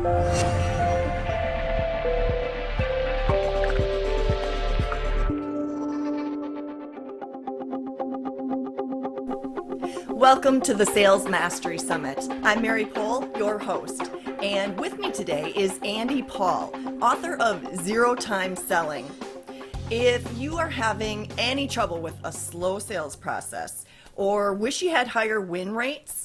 Welcome to the Sales Mastery Summit. I'm Mary Pohl, your host, and with me today is Andy Paul, author of Zero Time Selling. If you are having any trouble with a slow sales process, or wish you had higher win rates,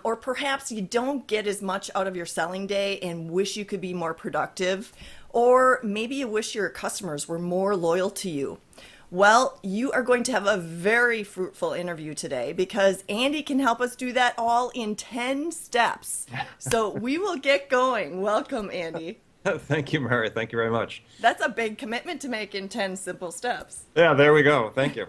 or perhaps you don't get as much out of your selling day and wish you could be more productive, or maybe you wish your customers were more loyal to you, well, you are going to have a very fruitful interview today because Andy can help us do that all in 10 steps. So we will get going. Welcome, Andy. Thank you, Mary. Thank you very much. That's a big commitment to make in 10 simple steps. Yeah, there we go. Thank you.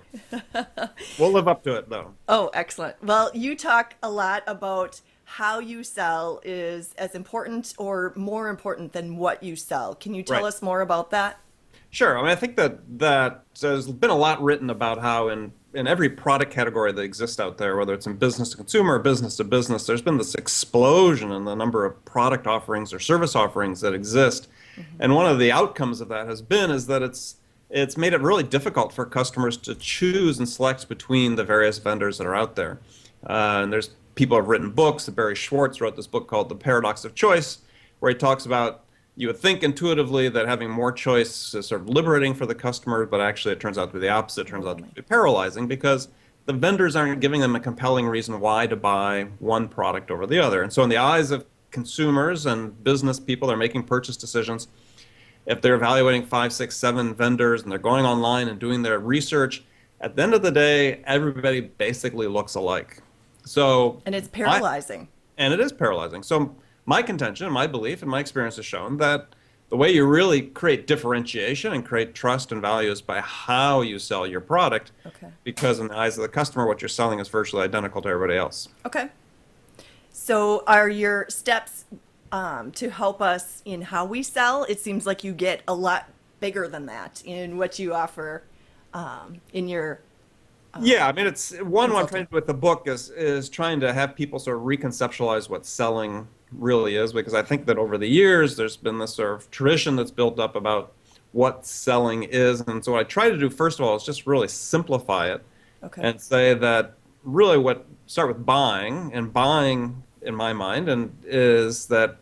We'll live up to it, though. Oh, excellent. Well, you talk a lot about how you sell is as important or more important than what you sell. Can you tell us more about that? Sure. I mean, I think that there's been a lot written about how in every product category that exists out there, whether it's in business to consumer or business to business, there's been this explosion in the number of product offerings or service offerings that exist. Mm-hmm. And one of the outcomes of that has been is that it's made it really difficult for customers to choose and select between the various vendors that are out there. And there's people have written books. Barry Schwartz wrote this book called The Paradox of Choice, where he talks about you would think intuitively that having more choice is sort of liberating for the customer, but actually it turns out to be the opposite. It turns out to be paralyzing because the vendors aren't giving them a compelling reason why to buy one product over the other. And so in the eyes of consumers and business people that are making purchase decisions, if they're evaluating 5, 6, 7 vendors and they're going online and doing their research, at the end of the day, everybody basically looks alike. And it's paralyzing. And it is paralyzing. So my contention, my belief, and my experience has shown that the way you really create differentiation and create trust and value is by how you sell your product. Okay. Because in the eyes of the customer, what you're selling is virtually identical to everybody else. Okay. So are your steps to help us in how we sell? It seems like you get a lot bigger than that in what you offer in your yeah, I mean, it's what I'm trying to do with the book is trying to have people sort of reconceptualize what selling really is, because I think that over the years there's been this sort of tradition that's built up about what selling is. And so what I try to do, first of all, is just really simplify it and say that really start with buying, and buying in my mind is that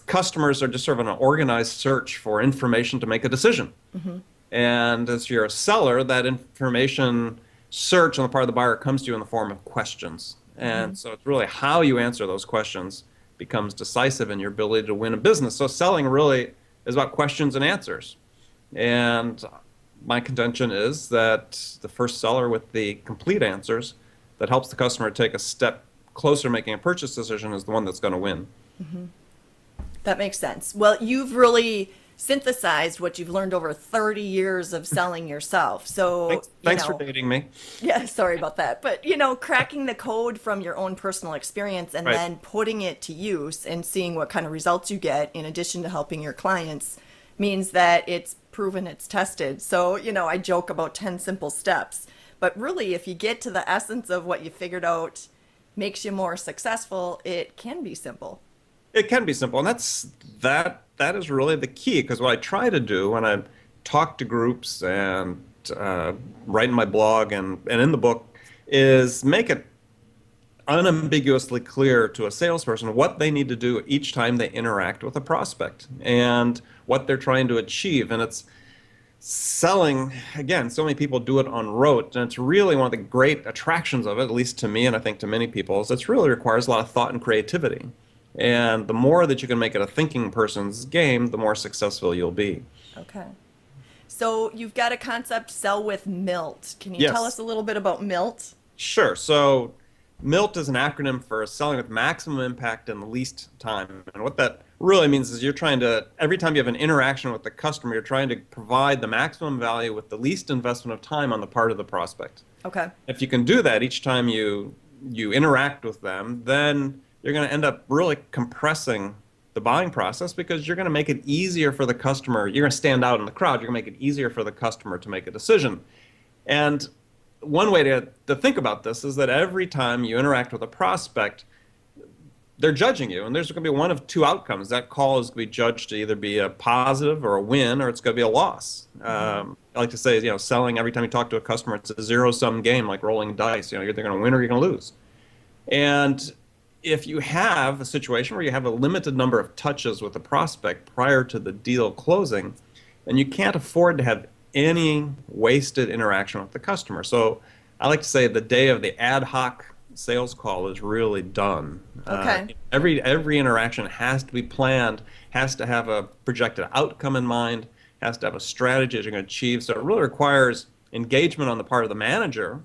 customers are just sort of an organized search for information to make a decision. Mm-hmm. And as you're a seller, that information search on the part of the buyer comes to you in the form of questions. And so it's really how you answer those questions becomes decisive in your ability to win a business. So selling really is about questions and answers. And my contention is that the first seller with the complete answers that helps the customer take a step closer to making a purchase decision is the one that's going to win. Mm-hmm. That makes sense. Well, you've really synthesized what you've learned over 30 years of selling yourself. So thanks for dating me. Yeah, sorry about that. But, cracking the code from your own personal experience and then putting it to use and seeing what kind of results you get in addition to helping your clients means that it's proven, it's tested. So, I joke about 10 simple steps. But really, if you get to the essence of what you figured out makes you more successful, it can be simple. It can be simple, and that is really the key, because what I try to do when I talk to groups and write in my blog and in the book is make it unambiguously clear to a salesperson what they need to do each time they interact with a prospect and what they're trying to achieve. And it's selling, again, so many people do it on rote, and it's really one of the great attractions of it, at least to me and I think to many people, is it really requires a lot of thought and creativity. And the more that you can make it a thinking person's game, the more successful you'll be. Okay. So you've got a concept, Sell with MILT. Can you tell us a little bit about MILT? Sure. So MILT is an acronym for selling with maximum impact in the least time. And what that really means is you're trying to, every time you have an interaction with the customer, you're trying to provide the maximum value with the least investment of time on the part of the prospect. Okay. If you can do that each time you interact with them, then you're going to end up really compressing the buying process, because you're going to make it easier for the customer. You're going to stand out in the crowd. You're going to make it easier for the customer to make a decision. And one way to think about this is that every time you interact with a prospect, they're judging you, and there's going to be one of two outcomes. That call is going to be judged to either be a positive or a win, or it's going to be a loss. I like to say, selling, every time you talk to a customer, it's a zero-sum game, like rolling dice. You're either going to win or you're going to lose. And if you have a situation where you have a limited number of touches with a prospect prior to the deal closing, then you can't afford to have any wasted interaction with the customer. So I like to say the day of the ad hoc sales call is really done. Okay. Every interaction has to be planned, has to have a projected outcome in mind, has to have a strategy that you're going to achieve. So it really requires engagement on the part of the manager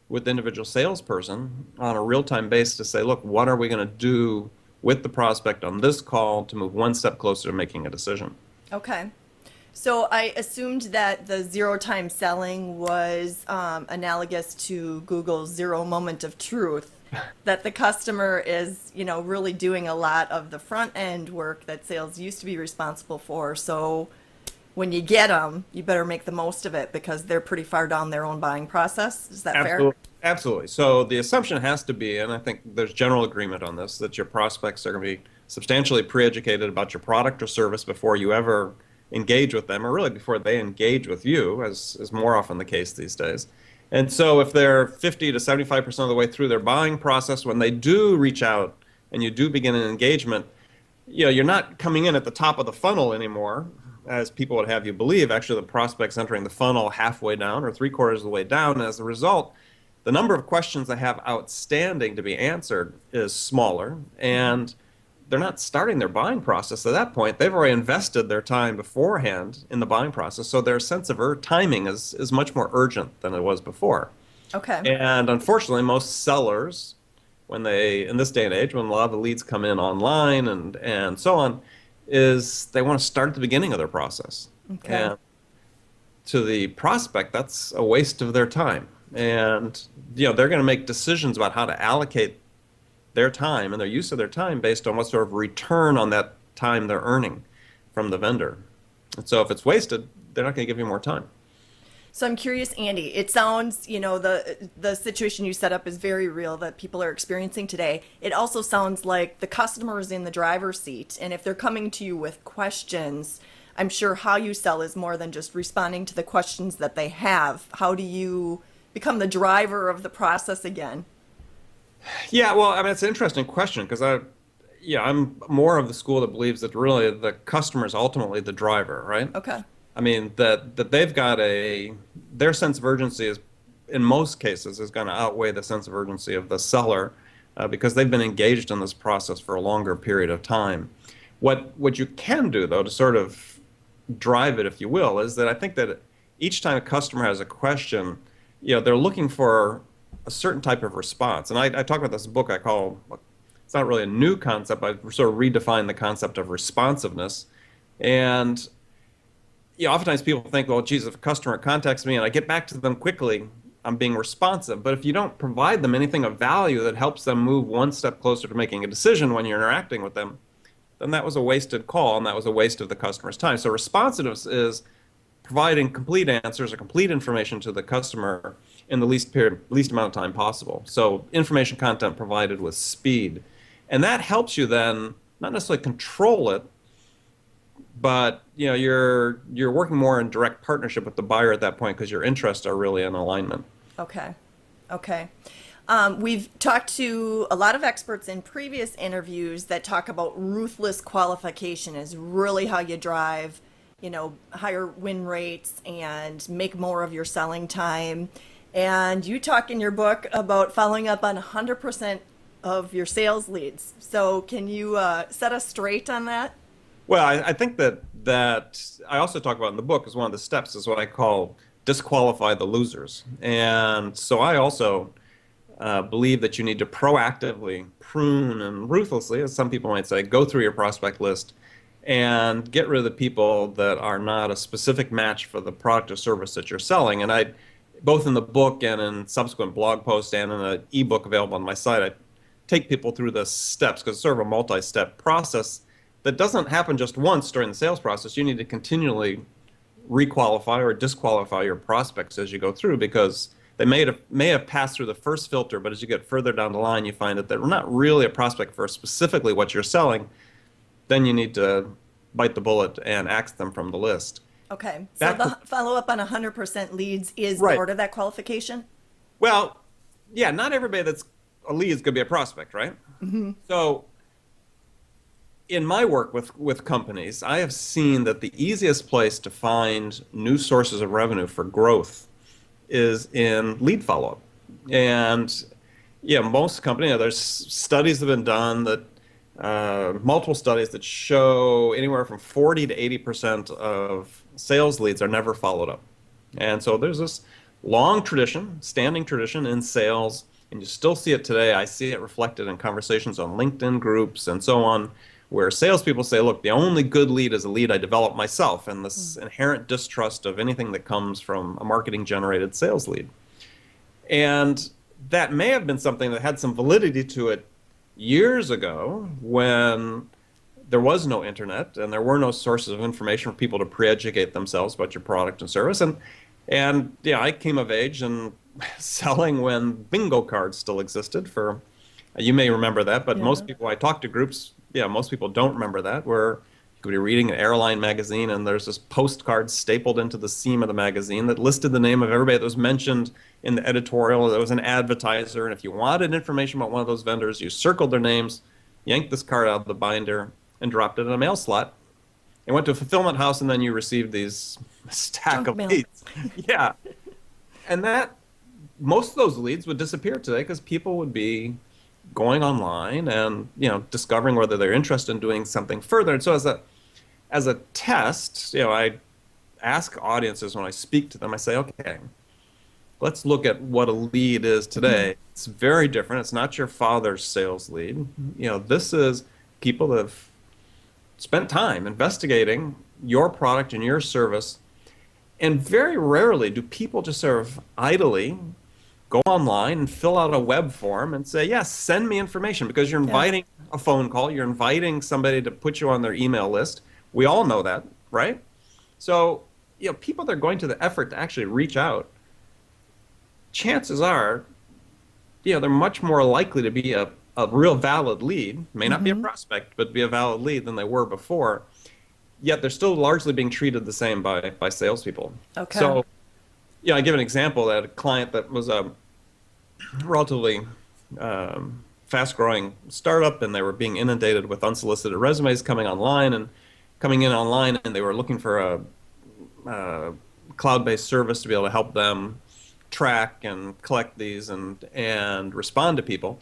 with the individual salesperson on a real-time basis to say, look, what are we going to do with the prospect on this call to move one step closer to making a decision? Okay. So I assumed that the zero-time selling was analogous to Google's zero moment of truth, that the customer is, really doing a lot of the front-end work that sales used to be responsible for. So when you get them, you better make the most of it because they're pretty far down their own buying process. Is that fair? Absolutely. So the assumption has to be, and I think there's general agreement on this, that your prospects are going to be substantially pre-educated about your product or service before you ever engage with them, or really before they engage with you, as is more often the case these days. And so if they're 50 to 75% of the way through their buying process, when they do reach out and you do begin an engagement, you're not coming in at the top of the funnel anymore, as people would have you believe. Actually, the prospect's entering the funnel halfway down or three-quarters of the way down. And as a result, the number of questions they have outstanding to be answered is smaller, and they're not starting their buying process at that point. They've already invested their time beforehand in the buying process, so their sense of timing is much more urgent than it was before. Okay. And unfortunately, most sellers, in this day and age, when a lot of the leads come in online and so on, is they want to start at the beginning of their process. Okay. And to the prospect, that's a waste of their time. And they're going to make decisions about how to allocate their time and their use of their time based on what sort of return on that time they're earning from the vendor. And so if it's wasted, they're not going to give you more time. So I'm curious, Andy, it sounds, the situation you set up is very real that people are experiencing today. It also sounds like the customer is in the driver's seat. And if they're coming to you with questions, I'm sure how you sell is more than just responding to the questions that they have. How do you become the driver of the process again? Yeah, well, I mean, it's an interesting question because I'm more of the school that believes that really the customer is ultimately the driver, right? Okay. I mean, that they've got their sense of urgency is, in most cases, is going to outweigh the sense of urgency of the seller because they've been engaged in this process for a longer period of time. What you can do, though, to sort of drive it, if you will, is that I think that each time a customer has a question, they're looking for a certain type of response. And I talk about this book I call, it's not really a new concept, but I sort of redefine the concept of responsiveness. And oftentimes people think, well, geez, if a customer contacts me and I get back to them quickly, I'm being responsive. But if you don't provide them anything of value that helps them move one step closer to making a decision when you're interacting with them, then that was a wasted call and that was a waste of the customer's time. So responsiveness is providing complete answers or complete information to the customer in the least amount of time possible. So information content provided with speed. And that helps you then not necessarily control it, but you're working more in direct partnership with the buyer at that point because your interests are really in alignment. Okay. We've talked to a lot of experts in previous interviews that talk about ruthless qualification is really how you drive, higher win rates and make more of your selling time. And you talk in your book about following up on 100% of your sales leads. So can you set us straight on that? Well, I think that I also talk about in the book as one of the steps is what I call disqualify the losers. And so I also believe that you need to proactively prune and ruthlessly, as some people might say, go through your prospect list and get rid of the people that are not a specific match for the product or service that you're selling. And both in the book and in subsequent blog posts and in an ebook available on my site, I take people through the steps because it's sort of a multi-step process that doesn't happen just once during the sales process. You need to continually requalify or disqualify your prospects as you go through because they may have passed through the first filter, but as you get further down the line, you find that they're not really a prospect for specifically what you're selling. Then you need to bite the bullet and axe them from the list. Okay. So That the follow up on 100% leads is right. part of that qualification? Well, yeah, not everybody that's a lead is going to be a prospect, right? So in my work with companies, I have seen that the easiest place to find new sources of revenue for growth is in lead follow-up. And yeah, most companies, there's studies that have been done that multiple studies that show anywhere from 40 to 80% of sales leads are never followed up. And so there's this long tradition, standing tradition in sales, and you still see it today. I see it reflected in conversations on LinkedIn groups and so on, where salespeople say, look, the only good lead is a lead I develop myself, and this inherent distrust of anything that comes from a marketing generated sales lead. And that may have been something that had some validity to it years ago when there was no internet and there were no sources of information for people to pre-educate themselves about your product and service. And yeah, I came of age and selling when bingo cards still existed for, you may remember that, but Yeah. most people I talk to groups, yeah, most people don't remember that, where you could be reading an airline magazine and there's this postcard stapled into the seam of the magazine that listed the name of everybody that was mentioned in the editorial. There was an advertiser, and if you wanted information about one of those vendors, you circled their names, yanked this card out of the binder, and dropped it in a mail slot. It went to a fulfillment house, and then you received these stack Junk of mail. leads. Yeah. And that, most of those leads would disappear today because people would be going online and, discovering whether they're interested in doing something further. And so as a test, I ask audiences when I speak to them, I say, okay, let's look at what a lead is today. It's very different. It's not your father's sales lead. This is people that have spent time investigating your product and your service. And very rarely do people just sort of idly go online and fill out a web form and say, yes, send me information, because you're inviting a phone call. You're inviting somebody to put you on their email list. We all know that, right? So, people that are going to the effort to actually reach out, chances are, they're much more likely to be a real valid lead. May not be a prospect, but be a valid lead than they were before. Yet they're still largely being treated the same by salespeople. Okay. So, I give an example that a client that was a relatively fast-growing startup, and they were being inundated with unsolicited resumes coming in online, and they were looking for a cloud-based service to be able to help them track and collect these and respond to people.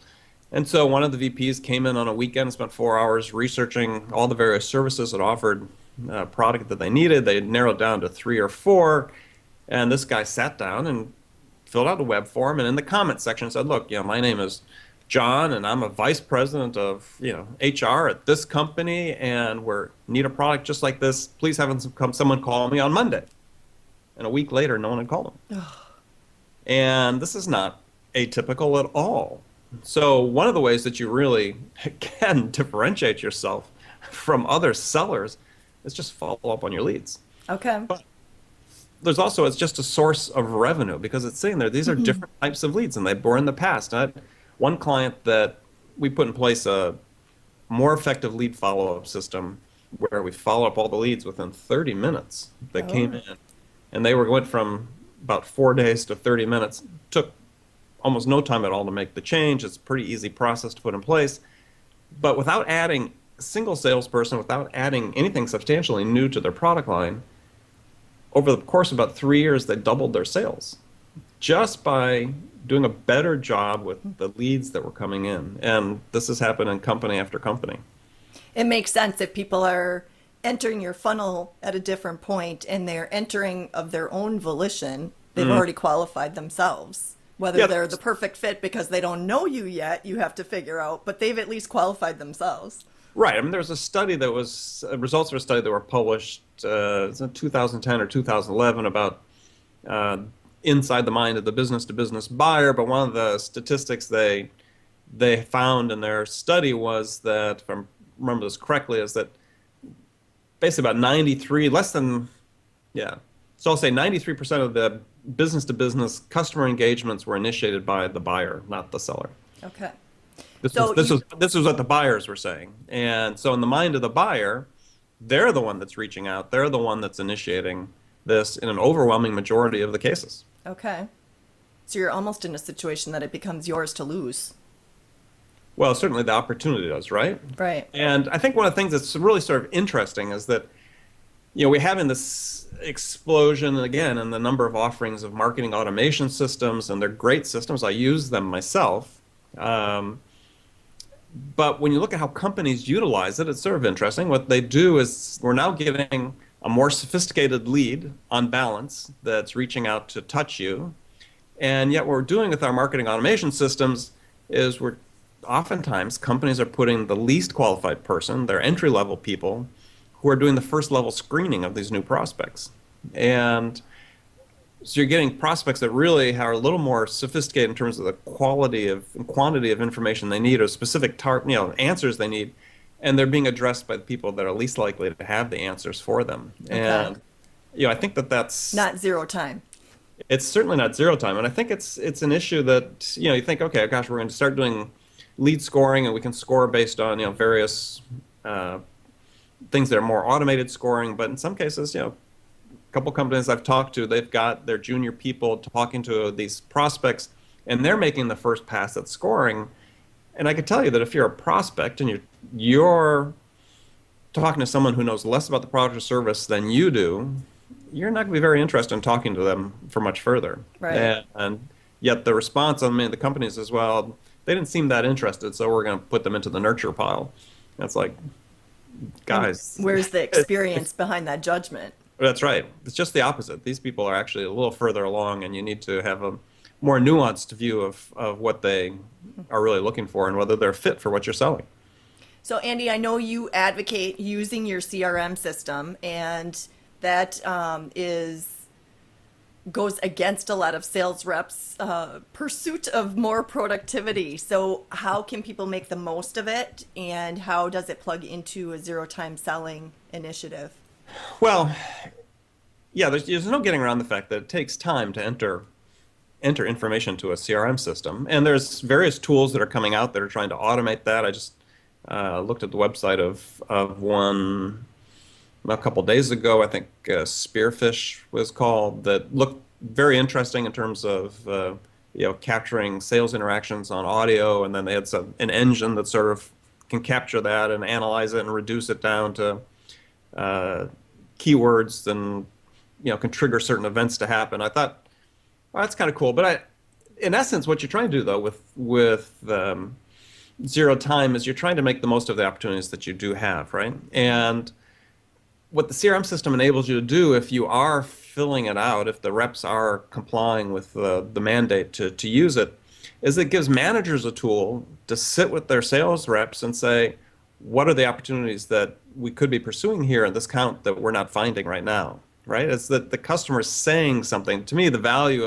And so one of the VPs came in on a weekend, spent 4 hours researching all the various services that offered a product that they needed. They narrowed down to 3 or 4. And this guy sat down and filled out a web form, and in the comment section said, look, my name is John, and I'm a vice president of, HR at this company, and we need a product just like this. Please have someone call me on Monday. And a week later, no one had called him. And this is not atypical at all. So one of the ways that you really can differentiate yourself from other sellers is just follow up on your leads. Okay. But there's also, it's just a source of revenue, because it's saying there, these are different types of leads, and they were in the past. I had one client that we put in place a more effective lead follow-up system where we follow up all the leads within 30 minutes that came in. And they went from about 4 days to 30 minutes. Took almost no time at all to make the change. It's a pretty easy process to put in place. But without adding a single salesperson, without adding anything substantially new to their product line, over the course of about 3 years, they doubled their sales just by doing a better job with the leads that were coming in. And this has happened in company after company. It makes sense if people are entering your funnel at a different point and they're entering of their own volition. They've already qualified themselves. Whether they're the perfect fit because they don't know you yet, you have to figure out, but they've at least qualified themselves. Right. I mean, there was a study that was results of a study that were published in 2010 or 2011 about inside the mind of the business-to-business buyer. But one of the statistics they found in their study was that, if I remember this correctly, is that basically about 93, less than, yeah, So I'll say 93% of the business-to-business customer engagements were initiated by the buyer, not the seller. Okay. This was So this you was this was what the buyers were saying. And so in the mind of the buyer, they're the one that's reaching out. They're the one that's initiating this in an overwhelming majority of the cases. okay. So you're almost in a situation that it becomes yours to lose. Well, certainly the opportunity does, right? Right. And I think one of the things that's really sort of interesting is that, we're having this explosion again in the number of offerings of marketing automation systems, and they're great systems. I use them myself. But when you look at how companies utilize it, it's sort of interesting. What they do is we're now getting a more sophisticated lead on balance that's reaching out to touch you. And yet what we're doing with our marketing automation systems is we're oftentimes companies are putting the least qualified person, their entry level people, who are doing the first level screening of these new prospects. And so you're getting prospects that really are a little more sophisticated in terms of the quality of and quantity of information they need or specific answers they need, and they're being addressed by the people that are least likely to have the answers for them. Okay. And I think that's Not zero time. it's certainly not zero time, and I think it's an issue that you think, okay, gosh, we're going to start doing lead scoring, and we can score based on various things that are more automated scoring. But in some cases, a couple companies I've talked to, they've got their junior people talking to these prospects, and they're making the first pass at scoring. And I can tell you that if you're a prospect and you're talking to someone who knows less about the product or service than you do, you're not going to be very interested in talking to them for much further. Right. And yet the response on the companies as well, they didn't seem that interested, so we're going to put them into the nurture pile. And it's like, guys. And where's the experience behind that judgment? That's right. It's just the opposite. These people are actually a little further along, and you need to have a more nuanced view of what they are really looking for and whether they're fit for what you're selling. So Andy, I know you advocate using your CRM system, and that goes against a lot of sales reps' pursuit of more productivity. So how can people make the most of it, and how does it plug into a zero-time selling initiative? Well, yeah, there's no getting around the fact that it takes time to enter information to a CRM system, and there's various tools that are coming out that are trying to automate that. I just looked at the website of one a couple days ago. I think Spearfish was called, that looked very interesting in terms of capturing sales interactions on audio, and then they had an engine that sort of can capture that and analyze it and reduce it down to keywords, and can trigger certain events to happen. I thought, well, that's kind of cool. But in essence, what you're trying to do though with zero time is you're trying to make the most of the opportunities that you do have, right? And what the CRM system enables you to do, if you are filling it out, if the reps are complying with the mandate to use it, is it gives managers a tool to sit with their sales reps and say, what are the opportunities that we could be pursuing here in this count that we're not finding right now, right? It's that the customer is saying something. To me, the value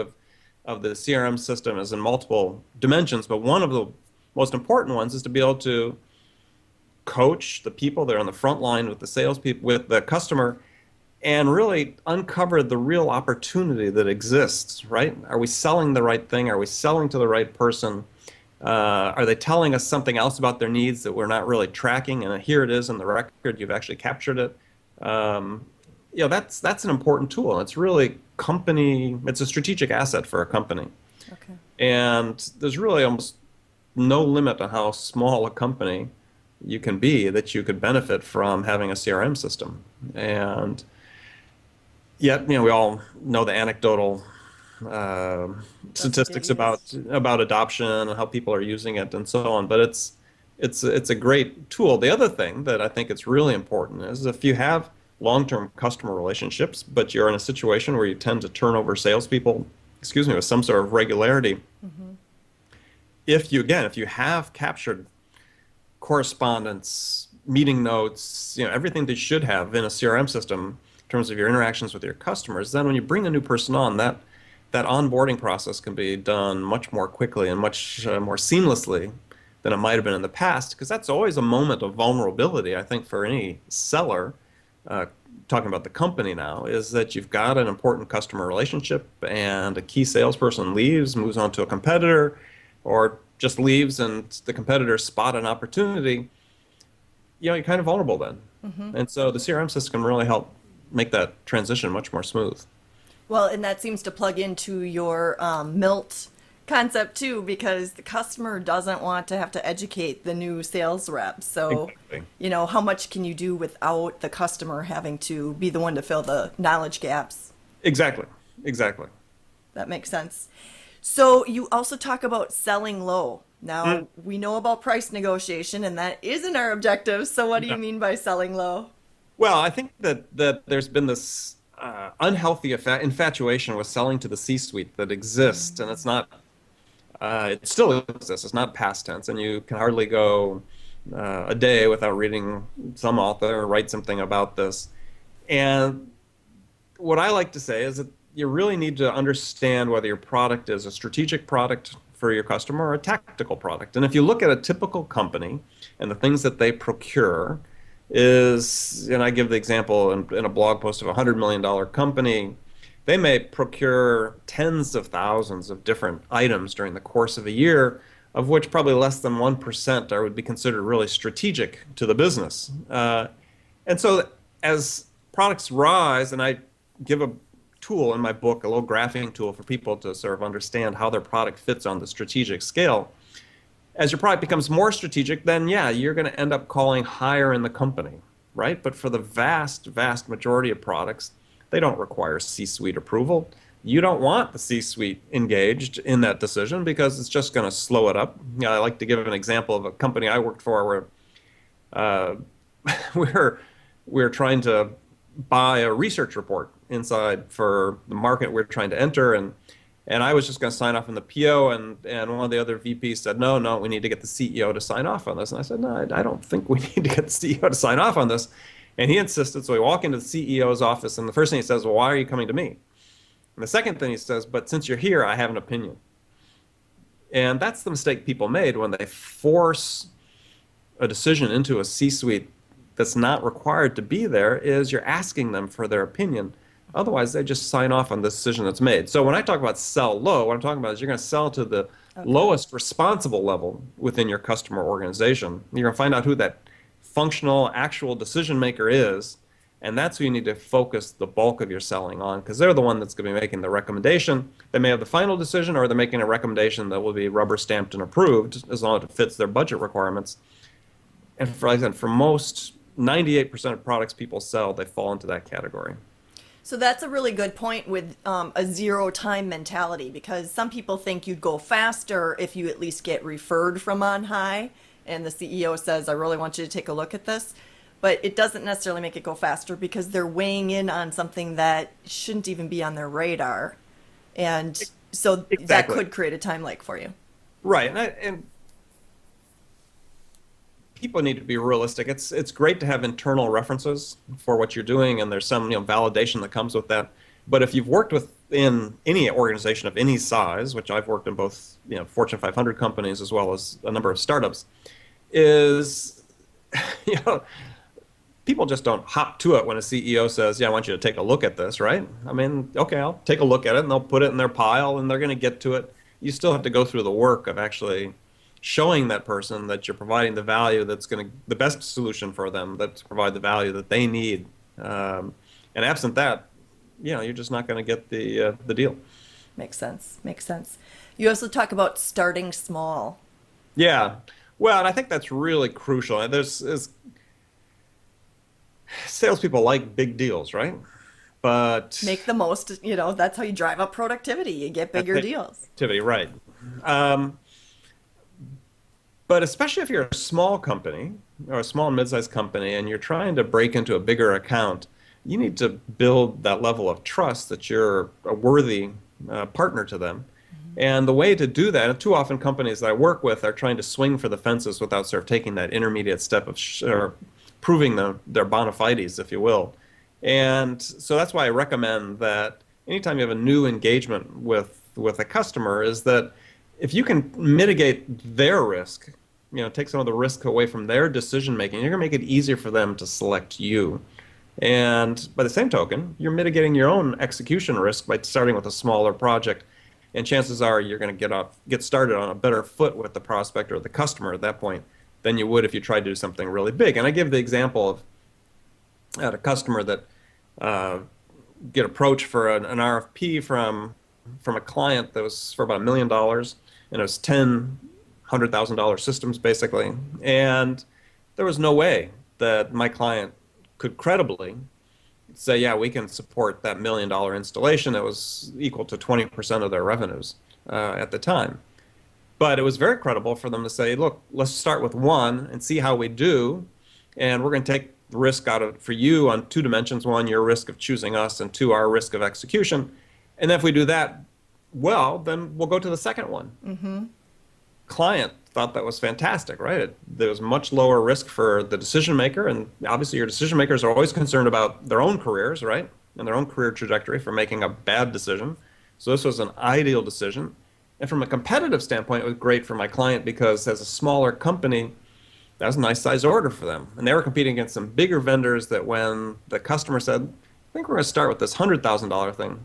of the CRM system is in multiple dimensions, but one of the most important ones is to be able to coach the people that are on the front line with the salespeople, with the customer, and really uncover the real opportunity that exists, right? Are we selling the right thing? Are we selling to the right person? Are they telling us something else about their needs that we're not really tracking? And here it is in the record, you've actually captured it. That's an important tool. It's really it's a strategic asset for a company. Okay. And there's really almost no limit to how small a company you can be that you could benefit from having a CRM system. And yet, we all know the anecdotal statistics about adoption and how people are using it and so on. But it's a great tool. The other thing that I think it's really important is if you have long-term customer relationships, but you're in a situation where you tend to turn over salespeople, with some sort of regularity. Mm-hmm. If you have captured correspondence, meeting notes, everything that you should have in a CRM system in terms of your interactions with your customers, then when you bring a new person on, that onboarding process can be done much more quickly and much more seamlessly than it might have been in the past, because that's always a moment of vulnerability, I think, for any seller. talking about the company now, is that you've got an important customer relationship and a key salesperson leaves, moves on to a competitor, or just leaves and the competitor spot an opportunity, you're kind of vulnerable then. And so the CRM system can really help make that transition much more smooth. Well, and that seems to plug into your MILT concept too, because the customer doesn't want to have to educate the new sales rep. So, Exactly. how much can you do without the customer having to be the one to fill the knowledge gaps? Exactly. Exactly. That makes sense. So, you also talk about selling low. Mm. Now, we know about price negotiation, and that isn't our objective. So, what do you mean by selling low? Well, I think that there's been this unhealthy infatuation with selling to the C-suite that exists, and it's not. It still exists. It's not past tense, and you can hardly go a day without reading some author write something about this. And what I like to say is that you really need to understand whether your product is a strategic product for your customer or a tactical product. And if you look at a typical company and the things that they procure, and I give the example in a blog post of a $100 million company, they may procure tens of thousands of different items during the course of a year, of which probably less than 1% would be considered really strategic to the business. And so as products rise, and I give a tool in my book, a little graphing tool for people to sort of understand how their product fits on the strategic scale. As your product becomes more strategic, then yeah, you're going to end up calling higher in the company, right? But for the vast, vast majority of products, they don't require C-suite approval. You don't want the C-suite engaged in that decision because it's just going to slow it up. I like to give an example of a company I worked for where uh, we were trying to buy a research report inside for the market we're trying to enter, and I was just going to sign off on the PO, and one of the other VPs said, no, we need to get the CEO to sign off on this. And I said, no, I don't think we need to get the CEO to sign off on this. And he insisted, so we walk into the CEO's office, and the first thing he says, well, why are you coming to me? And the second thing he says, but since you're here, I have an opinion. And that's the mistake people made when they force a decision into a C-suite that's not required to be there, is you're asking them for their opinion. Otherwise, they just sign off on the decision that's made. So when I talk about sell low, what I'm talking about is you're going to sell to the lowest responsible level within your customer organization. You're going to find out who that functional, actual decision maker is, and that's who you need to focus the bulk of your selling on, because they're the one that's going to be making the recommendation. They may have the final decision, or they're making a recommendation that will be rubber stamped and approved as long as it fits their budget requirements. And like I said, for most 98% of products people sell, they fall into that category. So that's a really good point with a zero time mentality, because some people think you'd go faster if you at least get referred from on high and the CEO says, I really want you to take a look at this. But it doesn't necessarily make it go faster because they're weighing in on something that shouldn't even be on their radar. And so Exactly. that could create a time lag for you. Right. And people need to be realistic. It's great to have internal references for what you're doing, and there's some validation that comes with that. But if you've worked within any organization of any size, which I've worked in both Fortune 500 companies as well as a number of startups, is people just don't hop to it when a CEO says, yeah, I want you to take a look at this, right? I mean, okay, I'll take a look at it, and they'll put it in their pile, and they're going to get to it. You still have to go through the work of actually showing that person that you're providing the value that's the best solution for them, that's provide the value that they need. And absent that, you're just not going to get the deal. Makes sense. Makes sense. You also talk about starting small. Yeah. Well, and I think that's really crucial. Salespeople like big deals, right? But Make the most, that's how you drive up productivity. You get bigger deals. Activity, right. But especially if you're a small company or a small and mid-sized company and you're trying to break into a bigger account, you need to build that level of trust that you're a worthy partner to them. And the way to do that, and too often companies that I work with are trying to swing for the fences without sort of taking that intermediate step of proving their bona fides, if you will. And so that's why I recommend that anytime you have a new engagement with a customer, is that if you can mitigate their risk, take some of the risk away from their decision making, you're going to make it easier for them to select you. And by the same token, you're mitigating your own execution risk by starting with a smaller project. And chances are you're going to get started on a better foot with the prospect or the customer at that point than you would if you tried to do something really big. And I give the example of I had a customer that get approached for an RFP from a client that was for about $1 million, and it was 10 $100,000 systems basically, and there was no way that my client could credibly say, yeah, we can support that $1 million installation. It was equal to 20% of their revenues at the time. But it was very credible for them to say, look, let's start with one and see how we do. And we're going to take the risk out of for you on two dimensions. One, your risk of choosing us, and two, our risk of execution. And if we do that well, then we'll go to the second one. Mm-hmm. Client thought that was fantastic, right? There was much lower risk for the decision maker. And obviously your decision makers are always concerned about their own careers, right? And their own career trajectory for making a bad decision. So this was an ideal decision. And from a competitive standpoint, it was great for my client because as a smaller company, that was a nice size order for them. And they were competing against some bigger vendors that when the customer said, I think we're going to start with this $100,000 thing,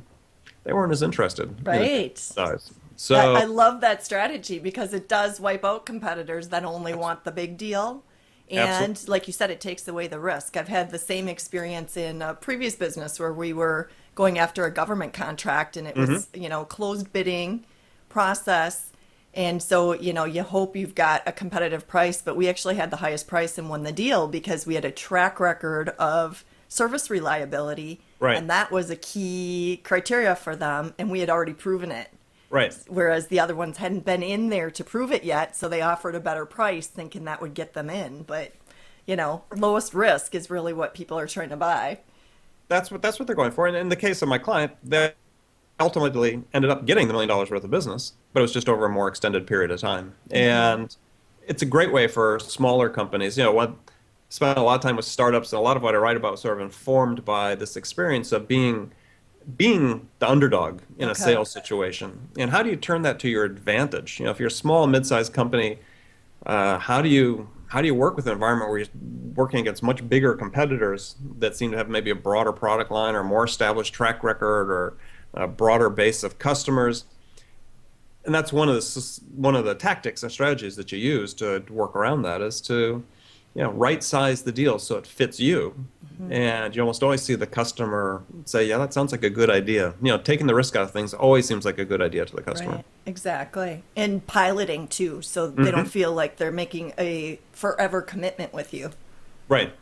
they weren't as interested. Right. Size. So I love that strategy because it does wipe out competitors that only want the big deal. And absolutely. like you said, it takes away the risk. I've had the same experience in a previous business where we were going after a government contract and it was, closed bidding process. And so, you hope you've got a competitive price, but we actually had the highest price and won the deal because we had a track record of service reliability. Right. And that was a key criteria for them. And we had already proven it. Right. Whereas the other ones hadn't been in there to prove it yet. So they offered a better price thinking that would get them in. But, lowest risk is really what people are trying to buy. That's what they're going for. And in the case of my client, they ultimately ended up getting the $1 million worth of business, but it was just over a more extended period of time. Mm-hmm. And it's a great way for smaller companies. Spent a lot of time with startups, and a lot of what I write about was sort of informed by this experience of being the underdog in a sales situation. And how do you turn that to your advantage? If you're a small, mid-sized company, how do you work with an environment where you're working against much bigger competitors that seem to have maybe a broader product line or more established track record or a broader base of customers? And that's one of the tactics and strategies that you use to work around that is to right size the deal so it fits you. Mm-hmm. And you almost always see the customer say, yeah, that sounds like a good idea. Taking the risk out of things always seems like a good idea to the customer. Right. Exactly. And piloting too, so they don't feel like they're making a forever commitment with you. Right.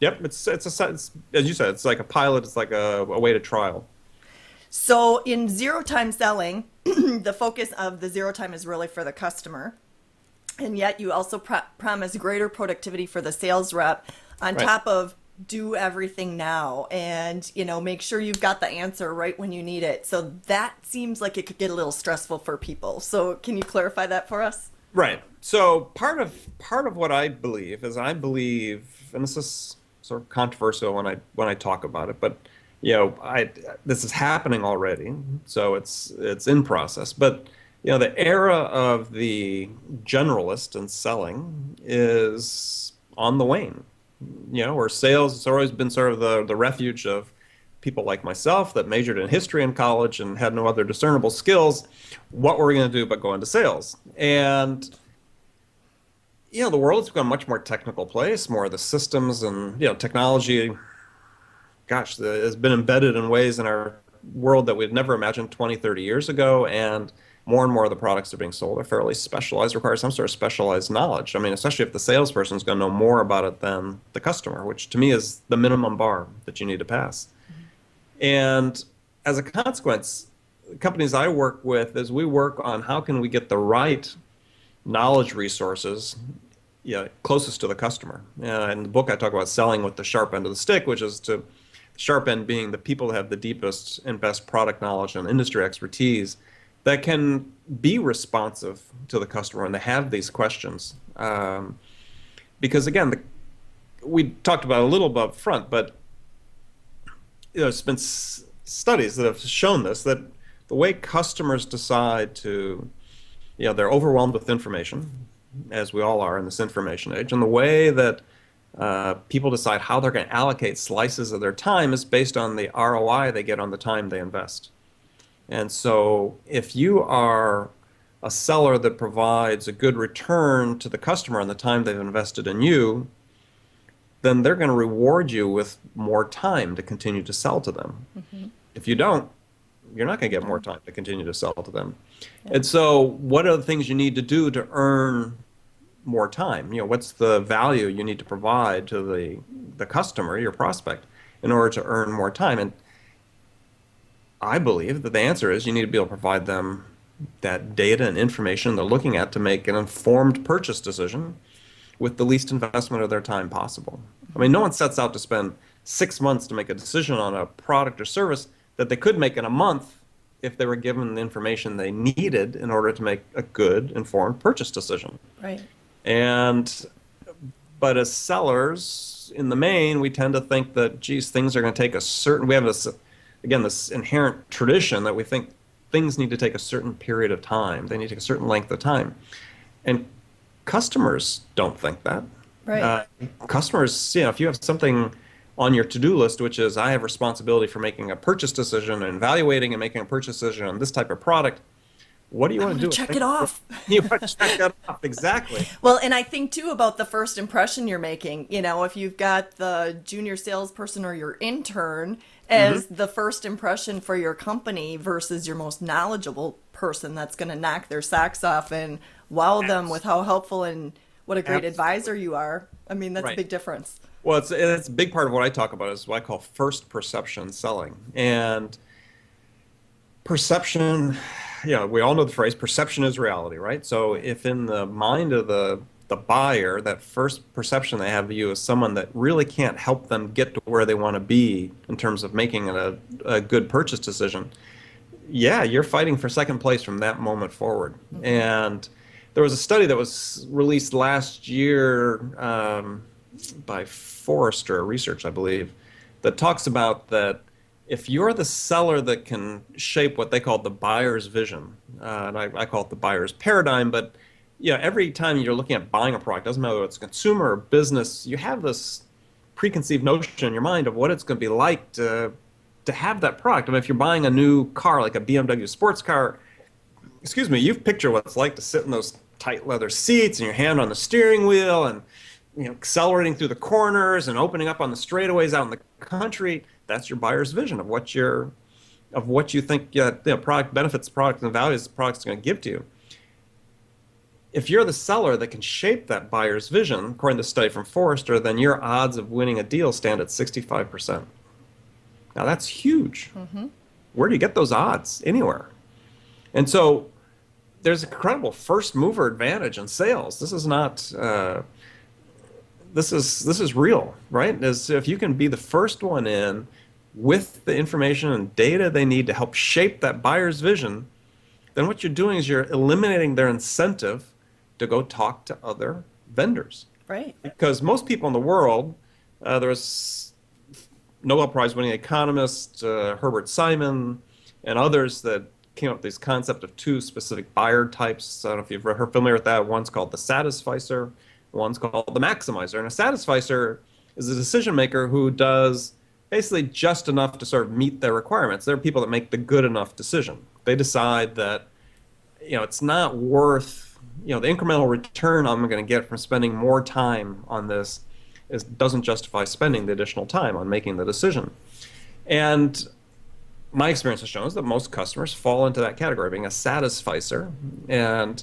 Yep. It's as you said, it's like a pilot. It's like a way to trial. So in zero-time selling, the focus of the zero time is really for the customer. And yet you also promise greater productivity for the sales rep on top of do everything now and, make sure you've got the answer right when you need it. So that seems like it could get a little stressful for people. So can you clarify that for us? Right. So part of what I believe is and this is sort of controversial when I talk about it, but this is happening already. So it's in process, but the era of the generalist in selling is on the wane. Where sales has always been sort of the refuge of people like myself that majored in history in college and had no other discernible skills. What were we going to do but go into sales? And the world has become a much more technical place. More of the systems and technology, has been embedded in ways in our world that we'd never imagined 20, 30 years ago. And more of the products that are being sold are fairly specialized, require some sort of specialized knowledge. I mean, especially if the salesperson is going to know more about it than the customer, which to me is the minimum bar that you need to pass. Mm-hmm. And as a consequence, companies I work with, as we work on how can we get the right knowledge resources closest to the customer. In the book, I talk about selling with the sharp end of the stick, which is the sharp end being the people that have the deepest and best product knowledge and industry expertise that can be responsive to the customer when they have these questions. Because again, we talked about it a little up front, but there's been studies that have shown this, that the way customers decide to, they're overwhelmed with information, as we all are in this information age, and the way that People decide how they're going to allocate slices of their time is based on the ROI they get on the time they invest. And so if you are a seller that provides a good return to the customer on the time they've invested in you, then they're going to reward you with more time to continue to sell to them. If you don't, you're not going to get more time to continue to sell to them. And so what are the things you need to do to earn more time? What's the value you need to provide to the customer, your prospect, in order to earn more time? And I believe that the answer is you need to be able to provide them that data and information they're looking at to make an informed purchase decision with the least investment of their time possible. I mean, no one sets out to spend 6 months to make a decision on a product or service that they could make in a month if they were given the information they needed in order to make a good, informed purchase decision. Right. But as sellers, in the main, we tend to think that, geez, things are going to take we have this inherent tradition that we think things need to take a certain period of time. They need to take a certain length of time. And customers don't think that. Right. Customers, if you have something on your to-do list, which is I have responsibility for making a purchase decision and evaluating and making a purchase decision on this type of product, what do you want to do? Check it off. You want to check that off, exactly. Well, and I think too about the first impression you're making. If you've got the junior salesperson or your intern as the first impression for your company versus your most knowledgeable person that's going to knock their socks off and wow them with how helpful and what a great advisor you are. I mean, that's a big difference. Well, it's a big part of what I talk about is what I call first perception selling. And perception, we all know the phrase, perception is reality, right? So if in the mind of the buyer, that first perception they have of you is someone that really can't help them get to where they want to be in terms of making a good purchase decision, you're fighting for second place from that moment forward. And there was a study that was released last year by Forrester Research, I believe, that talks about that if you're the seller that can shape what they call the buyer's vision, and I call it the buyer's paradigm, but every time you're looking at buying a product, doesn't matter whether it's a consumer or business, you have this preconceived notion in your mind of what it's going to be like to have that product. I mean, if you're buying a new car, like a BMW sports car, you've pictured what it's like to sit in those tight leather seats and your hand on the steering wheel and accelerating through the corners and opening up on the straightaways out in the country. That's your buyer's vision of what you think product benefits, product and values the product's going to give to you. If you're the seller that can shape that buyer's vision, according to the study from Forrester, then your odds of winning a deal stand at 65%. Now that's huge. Where do you get those odds? Anywhere. And so there's an incredible first mover advantage in sales. This is not this is real, right? As if you can be the first one in with the information and data they need to help shape that buyer's vision, then what you're doing is you're eliminating their incentive to go talk to other vendors. Right. Because most people in the world, there's Nobel Prize winning economist Herbert Simon and others that came up with this concept of two specific buyer types. I don't know if you're familiar with that. One's called the satisficer, one's called the maximizer. And a satisficer is a decision maker who does basically just enough to sort of meet their requirements. They're people that make the good enough decision. They decide that it's not worth the incremental return I'm going to get from spending more time on this doesn't justify spending the additional time on making the decision. And my experience has shown is that most customers fall into that category, being a satisficer. And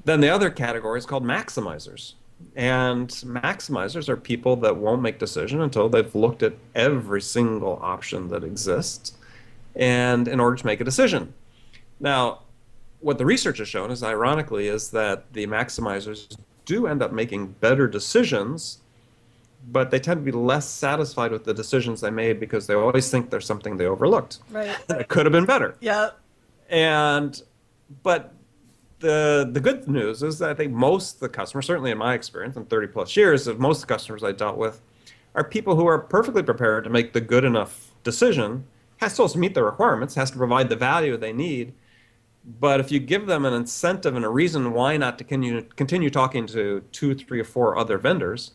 then the other category is called maximizers. And maximizers are people that won't make decision until they've looked at every single option that exists and in order to make a decision. Now, what the research has shown is, ironically, is that the maximizers do end up making better decisions, but they tend to be less satisfied with the decisions they made because they always think there's something they overlooked. Right. That could have been better. Yeah. But the good news is that I think most of the customers, certainly in my experience in 30 plus years, of most of the customers I dealt with are people who are perfectly prepared to make the good enough decision, has to also meet their requirements, has to provide the value they need. But if you give them an incentive and a reason why not to continue talking to 2, 3, or 4 other vendors,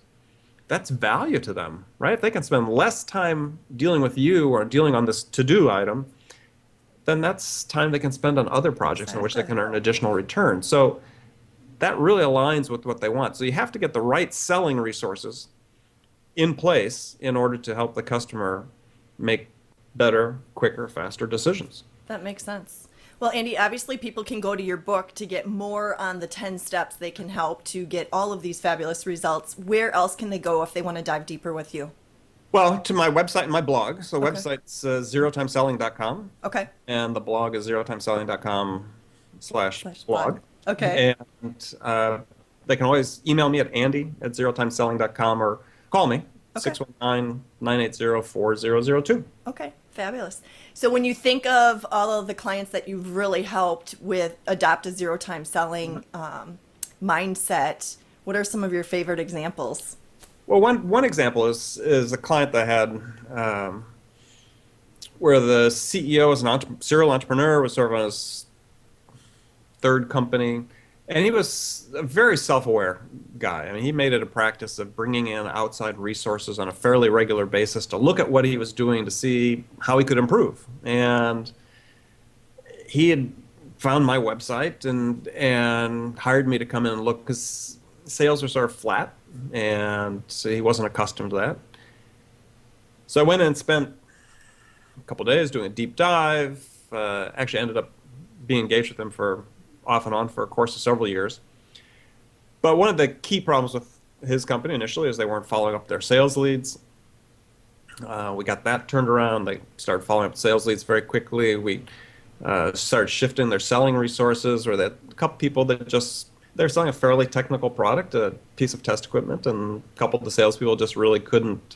that's value to them, right? If they can spend less time dealing with you or dealing on this to-do item, then that's time they can spend on other projects in which they Exactly. can earn additional return. So that really aligns with what they want. So you have to get the right selling resources in place in order to help the customer make better, quicker, faster decisions. That makes sense. Well, Andy, obviously people can go to your book to get more on the 10 steps they can help to get all of these fabulous results. Where else can they go if they want to dive deeper with you? Well, to my website and my blog. So Okay. website's zerotimeselling.com, Okay. and the blog is zerotimeselling.com slash Slash blog. blog. Okay. And they can always email me at andy@zerotimeselling.com or call me, Okay. 619-980-4002. Okay. Fabulous. So when you think of all of the clients that you've really helped with adopt a zero time selling mindset, what are some of your favorite examples? Well, one example is a client that I had where the CEO is an serial entrepreneur, was sort of on his third company, and he was a very self-aware guy. I mean, he made it a practice of bringing in outside resources on a fairly regular basis to look at what he was doing to see how he could improve. And he had found my website and hired me to come in and look, because sales are sort of flat, and so he wasn't accustomed to that. So I went in and spent a couple days doing a deep dive. Actually ended up being engaged with him for off and on for a course of several years. But one of the key problems with his company initially is they weren't following up their sales leads. We got that turned around. They started following up sales leads very quickly. We started shifting their selling resources, or that a couple people that they're selling a fairly technical product, a piece of test equipment, and a couple of the salespeople just really couldn't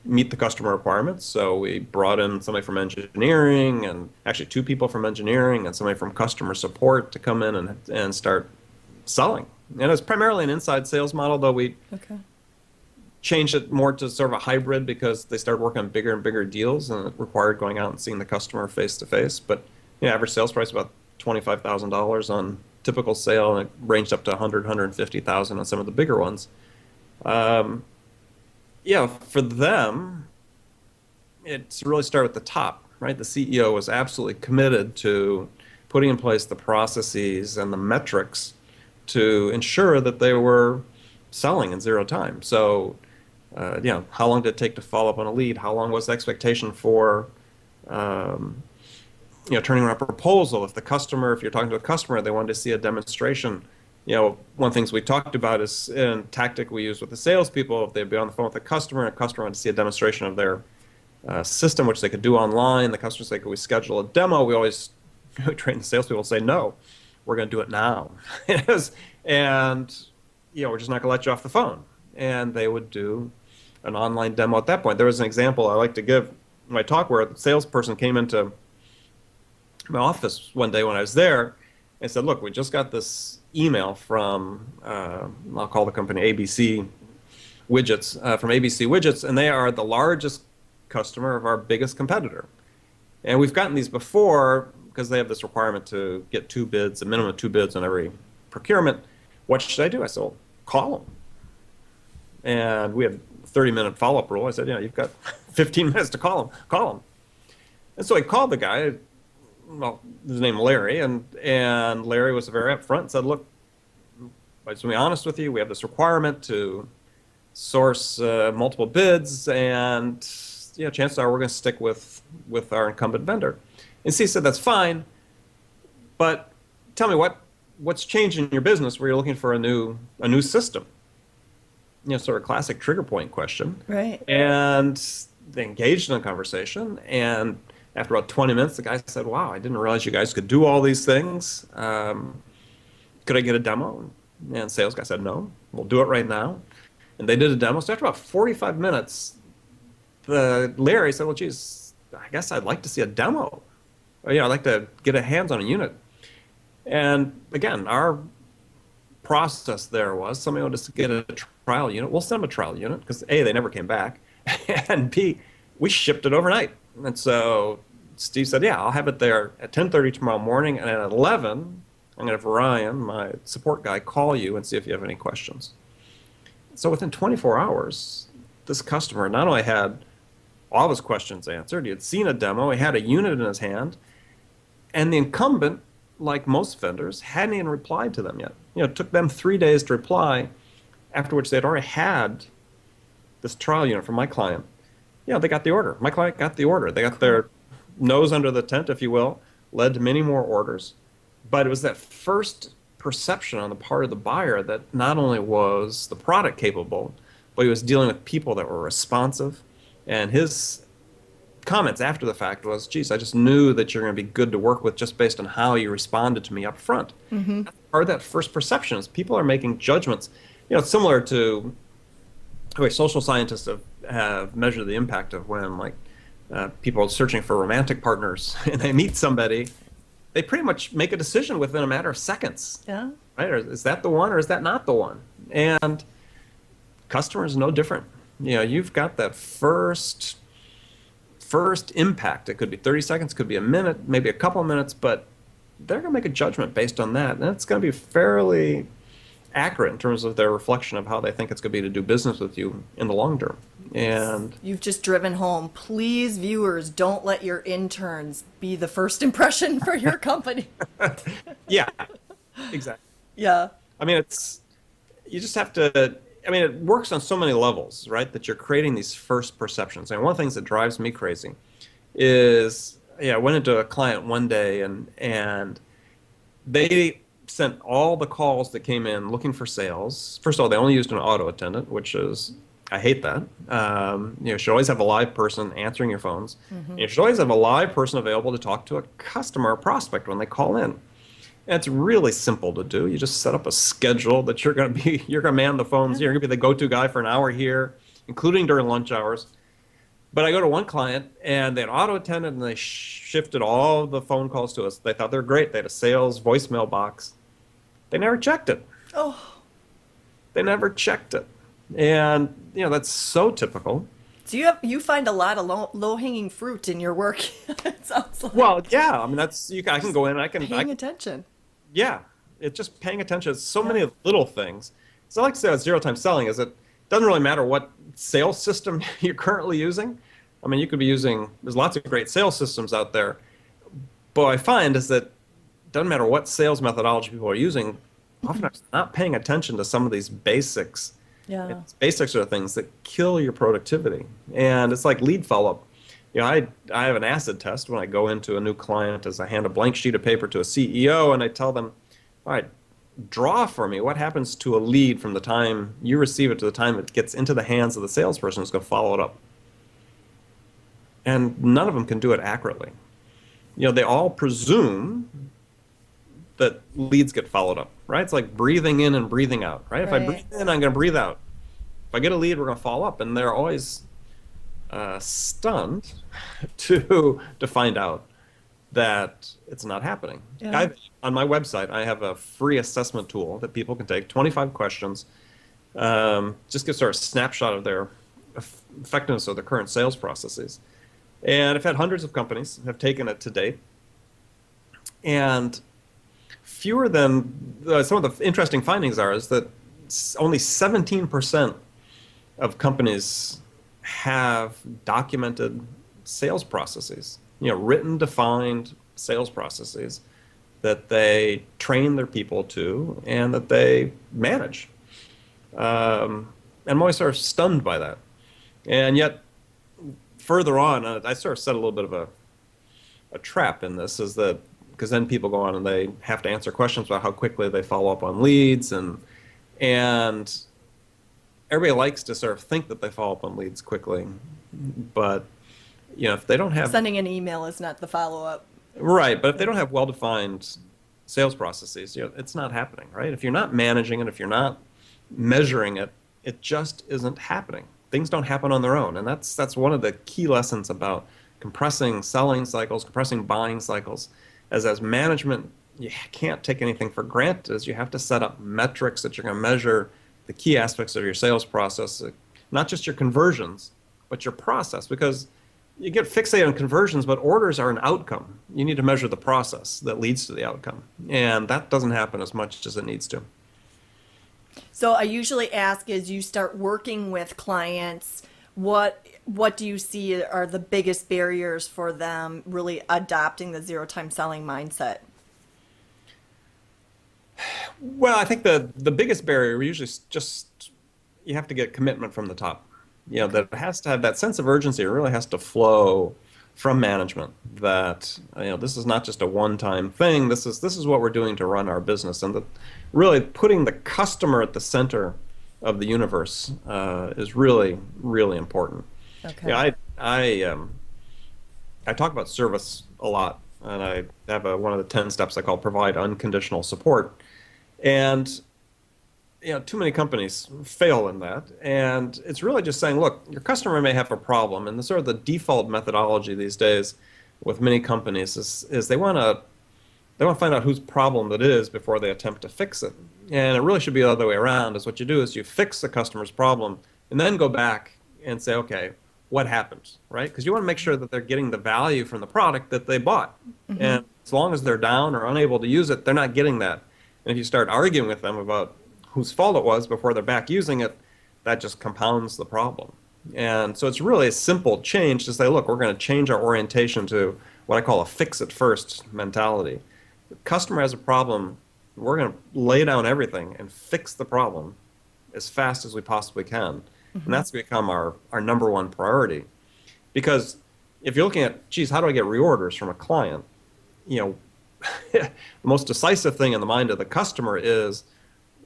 meet the customer requirements. So we brought in somebody from engineering, and actually two people from engineering and somebody from customer support to come in and start selling. And it's primarily an inside sales model, though we Okay. changed it more to sort of a hybrid because they started working on bigger and bigger deals, and it required going out and seeing the customer face to face. But average sales price about $25,000 on typical sale, and it ranged up to 150,000 on some of the bigger ones. For them, it's really started at the top, right? The CEO was absolutely committed to putting in place the processes and the metrics to ensure that they were selling in zero time. So, how long did it take to follow up on a lead? How long was the expectation for, turning around a proposal? If you're talking to a customer, they wanted to see a demonstration. One of the things we talked about is in tactic we use with the salespeople. If they'd be on the phone with a customer and a customer wanted to see a demonstration of their system, which they could do online, the customer say, could we schedule a demo? We always train the salespeople to say, no, we're going to do it now. And, we're just not going to let you off the phone. And they would do an online demo at that point. There was an example I like to give in my talk where a salesperson came into my office one day when I was there and said, look, we just got this email from, I'll call the company ABC Widgets, from ABC Widgets, and they are the largest customer of our biggest competitor. And we've gotten these before because they have this requirement to get two bids, a minimum of two bids on every procurement. What should I do? I said, well, call them. And we had a 30-minute follow-up rule. I said, you've got 15 minutes to call them. Call them. And so I called the guy. Well, his name Larry, and Larry was very upfront and said, look, I just want to be honest with you, we have this requirement to source multiple bids, and chances are we're going to stick with our incumbent vendor. And Steve said, that's fine, but tell me what's changed in your business where you're looking for a new system? Sort of classic trigger point question. Right. And they engaged in a conversation, and after about 20 minutes, the guy said, wow, I didn't realize you guys could do all these things. Could I get a demo? And the sales guy said, no, we'll do it right now. And they did a demo. So after about 45 minutes, Larry said, well, geez, I guess I'd like to see a demo. Or, I'd like to get a hands on a unit. And again, our process there was somebody wanted us to get a trial unit. We'll send them a trial unit because A, they never came back. And B, we shipped it overnight. And so Steve said, yeah, I'll have it there at 10:30 tomorrow morning, and at 11, I'm going to have Ryan, my support guy, call you and see if you have any questions. So within 24 hours, this customer not only had all of his questions answered, he had seen a demo, he had a unit in his hand, and the incumbent, like most vendors, hadn't even replied to them yet. It took them 3 days to reply, after which they'd already had this trial unit from my client. They got the order. My client got the order. They got their nose under the tent, if you will, led to many more orders. But it was that first perception on the part of the buyer that not only was the product capable, but he was dealing with people that were responsive. And his comments after the fact was, geez, I just knew that you're going to be good to work with just based on how you responded to me up front. Mm-hmm. That's part of that first perception is people are making judgments. It's similar to the way social scientists have measured the impact of when people are searching for romantic partners and they meet somebody, they pretty much make a decision within a matter of seconds. Yeah. Right? Or is that the one or is that not the one? And customers no different. You've got that first impact. It could be 30 seconds, could be a minute, maybe a couple of minutes, but they're going to make a judgment based on that. And it's going to be fairly accurate in terms of their reflection of how they think it's going to be to do business with you in the long term. And you've just driven home. Please, viewers, don't let your interns be the first impression for your company. Yeah, exactly. Yeah. I mean, you just have to, it works on so many levels, right? That you're creating these first perceptions. And one of the things that drives me crazy is, I went into a client one day and they sent all the calls that came in looking for sales. First of all, they only used an auto attendant, which is, I hate that. You should always have a live person answering your phones. Mm-hmm. You should always have a live person available to talk to a customer or prospect when they call in. And it's really simple to do. You just set up a schedule that you're going to man the phones. You're going to be the go-to guy for an hour here, including during lunch hours. But I go to one client and they had auto attendant and they shifted all the phone calls to us. They thought they were great. They had a sales voicemail box. They never checked it. Oh. They never checked it. And, that's so typical. So you find a lot of low-hanging fruit in your work. It sounds like. Well, yeah. I can go in and I can paying attention. Yeah, it's just paying attention to so many little things. So I like to say about zero-time selling is it doesn't really matter what sales system you're currently using. You could be there's lots of great sales systems out there. But what I find is that it doesn't matter what sales methodology people are using, often not paying attention to some of these basics. Yeah. Basics are the things that kill your productivity. And it's like lead follow-up. I have an acid test when I go into a new client as I hand a blank sheet of paper to a CEO and I tell them, all right, draw for me what happens to a lead from the time you receive it to the time it gets into the hands of the salesperson who's going to follow it up. And none of them can do it accurately. They all presume that leads get followed up, right? It's like breathing in and breathing out, right? If I breathe in, I'm going to breathe out. If I get a lead, we're going to follow up. And they're always stunned to find out that it's not happening. Yeah. On my website, I have a free assessment tool that people can take, 25 questions, just gives sort of a snapshot of their effectiveness of their current sales processes. And I've had hundreds of companies have taken it to date. And fewer than, some of the interesting findings is that only 17% of companies have documented sales processes, written, defined sales processes that they train their people to and that they manage. And I'm always sort of stunned by that. And yet, further on, I sort of set a little bit of a trap in this, is that because then people go on and they have to answer questions about how quickly they follow up on leads, and everybody likes to sort of think that they follow up on leads quickly, but if they don't have sending an email is not the follow-up. Right, but if they don't have well-defined sales processes, it's not happening, right? If you're not managing it, if you're not measuring it, it just isn't happening. Things don't happen on their own, and that's one of the key lessons about compressing selling cycles, compressing buying cycles. As management, you can't take anything for granted. As you have to set up metrics that you're going to measure the key aspects of your sales process, not just your conversions, but your process, because you get fixated on conversions, but orders are an outcome. You need to measure the process that leads to the outcome, and that doesn't happen as much as it needs to. So I usually ask as you start working with clients, what do you see are the biggest barriers for them really adopting the zero time selling mindset? Well, I think the biggest barrier usually is just you have to get commitment from the top. Okay. That it has to have that sense of urgency. It really has to flow from management that this is not just a one-time thing. This is what we're doing to run our business, and that really putting the customer at the center of the universe is really really important. Okay. Yeah, I talk about service a lot, and I have one of the 10 steps I call provide unconditional support. And too many companies fail in that. And it's really just saying, look, your customer may have a problem, and the sort of the default methodology these days with many companies is they want to find out whose problem it is before they attempt to fix it. And it really should be the other way around. Is what you do is you fix the customer's problem and then go back and say, okay, what happened, right? Because you want to make sure that they're getting the value from the product that they bought. Mm-hmm. And as long as they're down or unable to use it, they're not getting that. And if you start arguing with them about whose fault it was before they're back using it, that just compounds the problem. And so it's really a simple change to say, look, we're going to change our orientation to what I call a fix it first mentality. The customer has a problem, we're going to lay down everything and fix the problem as fast as we possibly can. And that's become our number one priority. Because if you're looking at, geez, how do I get reorders from a client? The most decisive thing in the mind of the customer is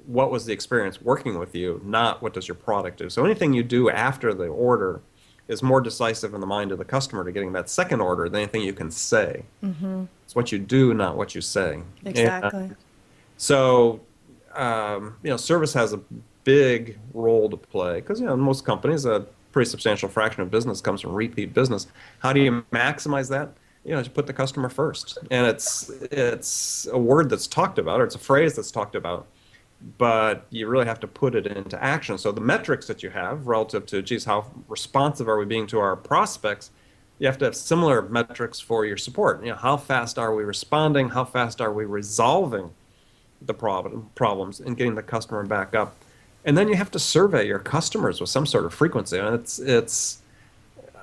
what was the experience working with you, not what does your product do. So anything you do after the order is more decisive in the mind of the customer to getting that second order than anything you can say. Mm-hmm. It's what you do, not what you say. Exactly. And so, service has a big role to play because, most companies, a pretty substantial fraction of business comes from repeat business. How do you maximize that? Just put the customer first. And it's a word that's talked about, or it's a phrase that's talked about, but you really have to put it into action. So the metrics that you have relative to, geez, how responsive are we being to our prospects? You have to have similar metrics for your support. How fast are we responding? How fast are we resolving the problems and getting the customer back up? And then you have to survey your customers with some sort of frequency. And it's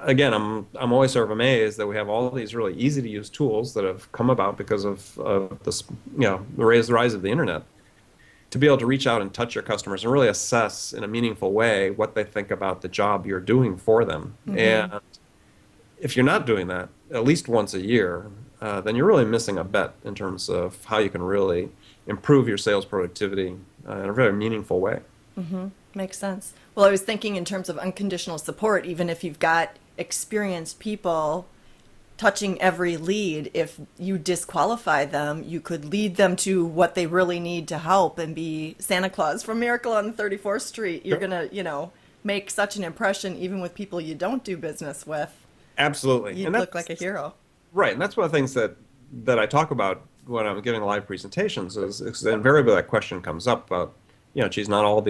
again, I'm always sort of amazed that we have all these really easy to use tools that have come about because of this, the rise of the internet, to be able to reach out and touch your customers and really assess in a meaningful way what they think about the job you're doing for them. Mm-hmm. And if you're not doing that at least once a year, then you're really missing a bet in terms of how you can really improve your sales productivity in a very meaningful way. Mm-hmm. Makes sense. Well, I was thinking in terms of unconditional support, even if you've got experienced people touching every lead, if you disqualify them, you could lead them to what they really need to help and be Santa Claus from Miracle on 34th Street. You're going to, make such an impression even with people you don't do business with. Absolutely. You look like a hero. Right. And that's one of the things that I talk about when I'm giving live presentations is invariably that question comes up about, geez, not all of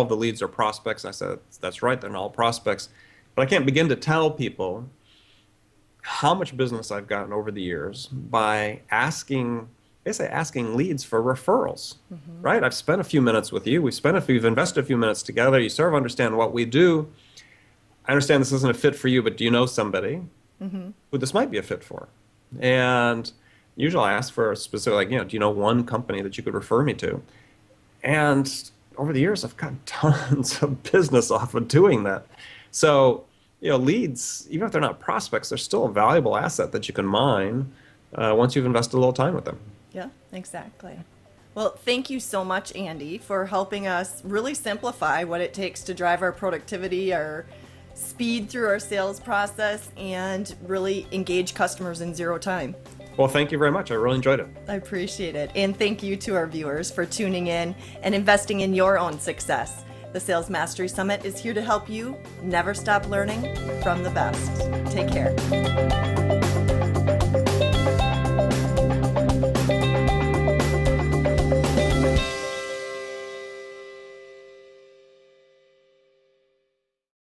the leads are prospects. I said, that's right. They're not all prospects. But I can't begin to tell people how much business I've gotten over the years by basically asking leads for referrals, mm-hmm. right? I've spent a few minutes with you. We've invested a few minutes together. You sort of understand what we do. I understand this isn't a fit for you, but do you know somebody mm-hmm. who this might be a fit for? And usually I ask for a specific, do you know one company that you could refer me to? And over the years, I've gotten tons of business off of doing that. So, leads, even if they're not prospects, they're still a valuable asset that you can mine once you've invested a little time with them. Yeah, exactly. Well, thank you so much, Andy, for helping us really simplify what it takes to drive our productivity, our speed through our sales process, and really engage customers in zero time. Well, thank you very much. I really enjoyed it. I appreciate it. And thank you to our viewers for tuning in and investing in your own success. The Sales Mastery Summit is here to help you never stop learning from the best. Take care.